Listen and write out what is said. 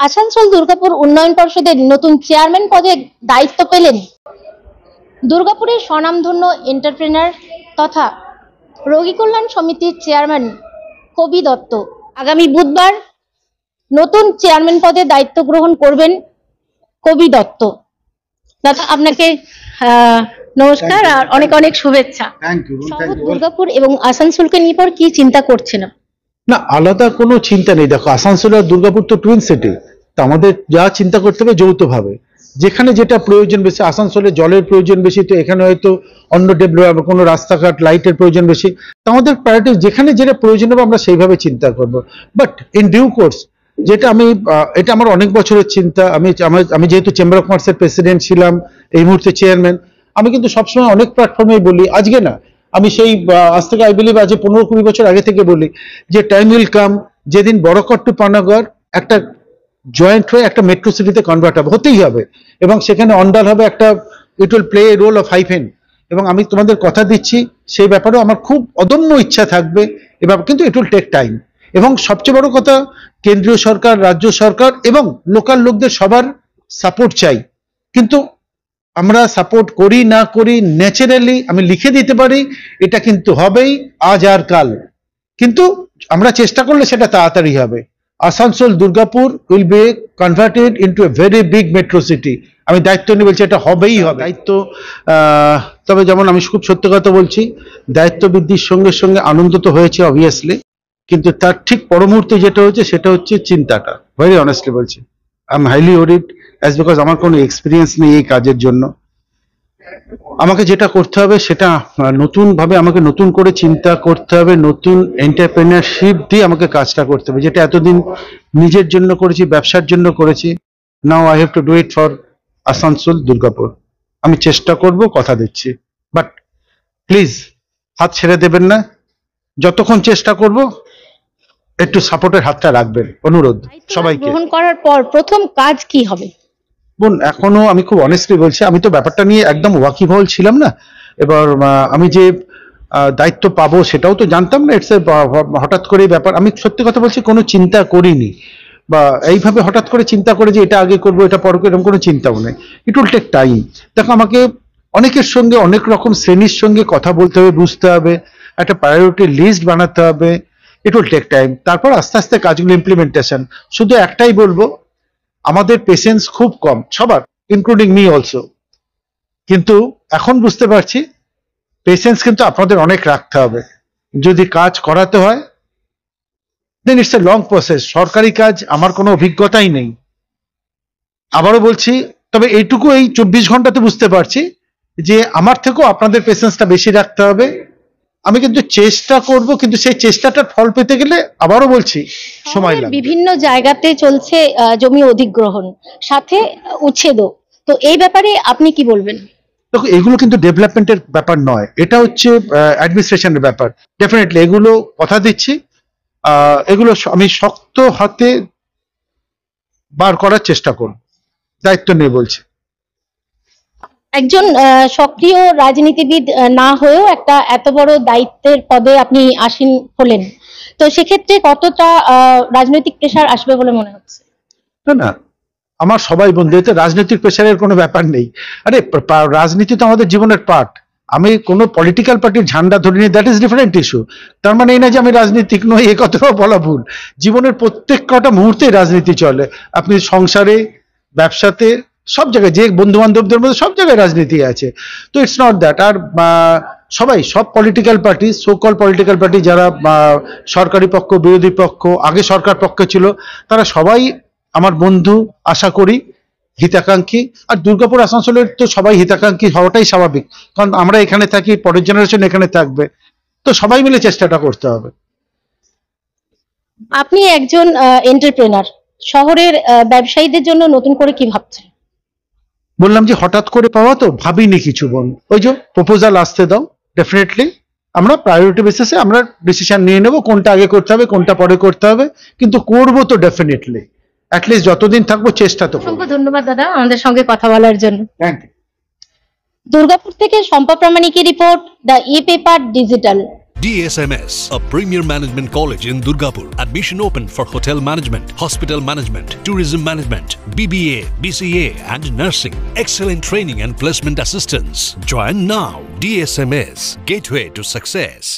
আসানসোল দুর্গাপুর উন্নয়ন পর্ষদের নতুন চেয়ারম্যান পদে দায়িত্ব পেলেন দুর্গাপুরের স্বনামধন্য এন্টারপ্রেনার তথা রোগী কল্যাণ সমিতির চেয়ারম্যান কবি দত্ত। আগামী বুধবার নতুন চেয়ারম্যান পদে দায়িত্ব গ্রহণ করবেন কবি দত্ত। দাদা, আপনাকে নমস্কার আর অনেক অনেক শুভেচ্ছা। দুর্গাপুর এবং আসানসোলকে নিয়ে পর কি চিন্তা করছেন? না, আলাদা কোনো চিন্তা নেই। দেখো, আসানসোল আর দুর্গাপুর তো টুইন সিটি, তো আমাদের যা চিন্তা করতে হবে যৌথভাবে, যেখানে যেটা প্রয়োজন বেশি। আসানসোলে জলের প্রয়োজন বেশি, তো এখানে হয়তো অন্য ডেভেলপ কোনো রাস্তাঘাট লাইটের প্রয়োজন বেশি, তো আমাদের প্রায়োরিটি যেখানে যেটা প্রয়োজন হবে আমরা সেইভাবে চিন্তা করব। বাট ইন ডিউ কোর্স, যেটা এটা আমার অনেক বছরের চিন্তা। আমি যেহেতু চেম্বার অফ কমার্সের প্রেসিডেন্ট ছিলাম, এই মুহূর্তে চেয়ারম্যান, আমি কিন্তু সবসময় অনেক প্ল্যাটফর্মে বলি, আজকে না, আমি সেই আজ থেকে আই বিলিভ আজ 15-20 বছর আগে থেকে বলি যে টাইম উইল কাম যেদিন বড়কর টু পানাগড় একটা জয়েন্ট হয়ে একটা মেট্রো সিটিতে কনভার্ট হবে, হতেই হবে, এবং সেখানে অন্ডাল হবে একটা, it will play a role of hyphen. এবং আমি তোমাদের কথা দিচ্ছি সেই ব্যাপারেও আমার খুব অদম্য ইচ্ছা থাকবে এবার, কিন্তু ইট উইল টেক টাইম। এবং সবচেয়ে বড় কথা, কেন্দ্রীয় সরকার, রাজ্য সরকার এবং লোকাল লোকদের সবার সাপোর্ট চাই। কিন্তু আমরা সাপোর্ট করি না করি, ন্যাচারালি আমি লিখে দিতে পারি এটা কিন্তু হবেই আজ আর কাল, কিন্তু আমরা চেষ্টা করলে সেটা তাড়াতাড়ি হবে। Asansol Durgapur will be converted into a very big metro city. আমি দায়িত্ব নিয়ে বলছি এটা হবেই হবে দায়িত্ব। তবে যেমন আমি খুব সত্য কথা বলছি, দায়িত্ব বৃদ্ধির সঙ্গে সঙ্গে আনন্দ তো হয়েছে অবভিয়াসলি, কিন্তু তার ঠিক পর মুহূর্তে যেটা হচ্ছে সেটা হচ্ছে চিন্তাটা। ভেরি অনেস্টলি বলছি, I am highly worried as because আমার কোনো এক্সপিরিয়েন্স নেই এই কাজের জন্য। আমাকে যেটা করতে হবে সেটা নতুন ভাবে, আমাকে নতুন করে চিন্তা করতে হবে, নতুন এন্টারপ্রেনারশিপ দিয়ে আমাকে কাজটা করতে হবে, যেটা এতদিন নিজের জন্য করেছি, ব্যবসার জন্য করেছি। Now I have to do it for Asansol Durgapur. আমি চেষ্টা করব, কথা দিচ্ছি, বাট প্লিজ হাত ছেড়ে দেবেন না। যতক্ষণ চেষ্টা করব একটু সাপোর্টের হাতটা রাখবেন, অনুরোধ সবাইকে। গ্রহণ করার পর প্রথম কাজ কি হবে? বোন, এখনো আমি খুব অনেস্টলি বলছি, আমি তো ব্যাপারটা নিয়ে একদম ওয়াকিবহাল ছিলাম না। এবার আমি যে দায়িত্ব পাবো সেটাও তো জানতাম না। ইটস হঠাৎ করে ব্যাপার, আমি সত্যি কথা বলছি কোনো চিন্তা করিনি, বা এইভাবে হঠাৎ করে চিন্তা করে যে এটা আগে করবো এটা পরে করবো, এরকম কোনো চিন্তাও নেই। It will take time. দেখো, আমাকে অনেকের সঙ্গে অনেক রকম শ্রেণীর সঙ্গে কথা বলতে হবে, বুঝতে হবে, একটা প্রায়োরিটি লিস্ট বানাতে হবে। It will take time. তারপর আস্তে আস্তে কাজগুলো ইমপ্লিমেন্টেশন। শুধু একটাই বলবো, আমাদের পেশেন্স খুব কম সবার, ইনক্লুডিং মি অলসো, কিন্তু এখন বুঝতে পারছি পেশেন্স কিন্তু আপনাদের অনেক রাখতে হবে। যদি কাজ করাতে হয় দেন ইটস এ লং প্রসেস। সরকারি কাজ আমার কোনো অভিজ্ঞতাই নেই, আবারও বলছি। তবে এইটুকু, এই 24 ঘন্টাতে বুঝতে পারছি যে আমার থেকেও আপনাদের পেশেন্সটা বেশি রাখতে হবে। আমি কিন্তু চেষ্টা করব, কিন্তু সেই চেষ্টাটার ফল পেতে গেলে আবারও বলছি সময় লাগবে। বিভিন্ন জায়গাতে চলছে জমি অধিগ্রহণ, সাথে উচ্ছেদও, তো এই ব্যাপারে আপনি কি বলবেন? দেখো, এগুলো কিন্তু ডেভেলপমেন্টের ব্যাপার নয়, এটা হচ্ছে অ্যাডমিনিস্ট্রেশনের ব্যাপার। ডেফিনেটলি এগুলো কথা দিচ্ছি, এগুলো আমি শক্ত হাতে বার করার চেষ্টা করব, দায়িত্ব নিয়ে বলছি। একজন সক্রিয় রাজনীতিবিদ না হয়েও একটা এত বড় দায়িত্বের পদে আপনি আসীন হলেন, তো সেক্ষেত্রে কতটা রাজনৈতিক প্রেশার আসবে বলে মনে হচ্ছে? না না, আমার সবাই বন্ধু, এতে রাজনৈতিক প্রেশারের কোনো ব্যাপার নেই। আরে রাজনীতি তো আমাদের জীবনের পার্ট। আমি কোনো পলিটিক্যাল পার্টির ঝান্ডা ধরিনি, দ্যাট ইজ ডিফারেন্ট ইস্যু। তার মানে এই না যে আমি রাজনীতিক নই, এ কথাও বলা ভুল। জীবনের প্রত্যেক কটা মুহূর্তে রাজনীতি চলে। আপনি সংসারে, ব্যবসাতে, সব জায়গায়, যে বন্ধু বান্ধবদের মধ্যে সব জায়গায় রাজনীতি আছে। তো ইটস নট দ্যাট। আর সবাই, সব পলিটিক্যাল পার্টি, সোকল পলিটিক্যাল পার্টি, যারা সরকারি পক্ষ, বিরোধী পক্ষ, আগে সরকার পক্ষে ছিল, তারা সবাই আমার বন্ধু, আশা করি হিতাকাঙ্ক্ষী। আর দুর্গাপুর আসানসোলের তো সবাই হিতাকাঙ্ক্ষী হওয়াটাই স্বাভাবিক, কারণ আমরা এখানে থাকি, পরের জেনারেশন এখানে থাকবে, তো সবাই মিলে চেষ্টাটা করতে হবে। আপনি একজন এন্টারপ্রেনার, শহরের ব্যবসায়ীদের জন্য নতুন করে কি ভাবছেন? বললাম যে হঠাৎ করে পাওয়া, তো ভাবিনি কিছু বোন। ওই যে প্রপোজাল আসতে দাও, ডেফিনেটলি আমরা প্রায়োরিটি বেসিসে আমরা ডিসিশন নিয়ে নেব, কোনটা আগে করতে হবে, কোনটা পরে করতে হবে, কিন্তু করবো তো ডেফিনেটলি। অ্যাটলিস্ট যতদিন থাকবো চেষ্টা তো করব। ধন্যবাদ দাদা আমাদের সঙ্গে কথা বলার জন্য। Thank you. দুর্গাপুর থেকে শম্পা প্রামাণিকের report, the e paper digital. DSMS, a premier management college in Durgapur. Admission open for hotel management, hospital management, tourism management, BBA, BCA and nursing. Excellent training and placement assistance. Join now. DSMS, gateway to success.